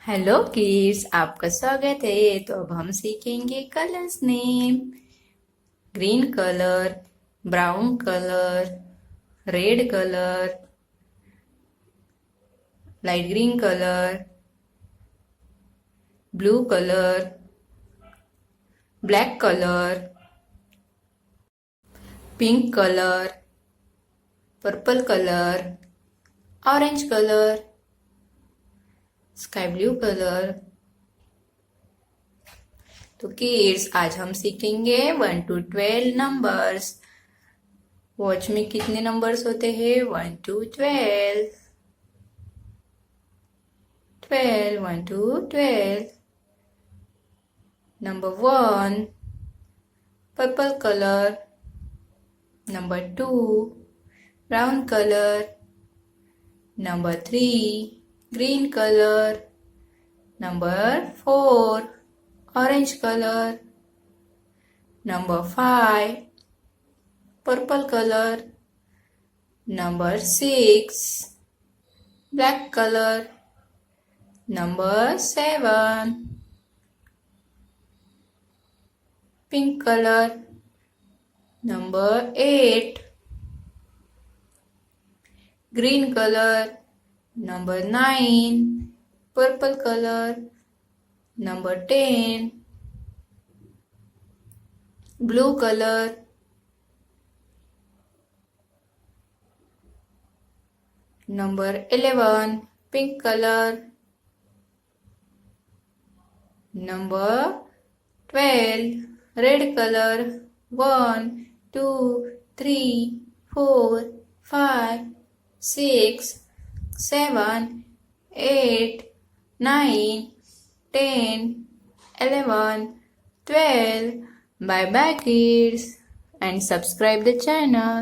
Hello kids, आपका स्वागत है। तो अब हम सीखेंगे colours name. Green colour, brown colour, red colour, light green colour, blue colour, black colour, pink colour, purple colour, orange colour, sky blue colour. तो kids, आज हम सीखेंगे 1 to 12 नंबर्स। वॉच में कितने नंबर्स होते हैं? 1 to 12। 12, 1 to 12। Number 1, purple color. Number 2, brown color. Number 3, green color. Number 4, orange color. Number 5, purple color. Number 6, black color. Number 7, pink color. Number 8, green color. Number 9, purple color. Number 10, blue color. Number 11, pink color. Number 12, red color. 1, 2, 3, 4, 5, 6, 7, 8, 9, 10, 11, 12. Bye bye kids, and subscribe the channel.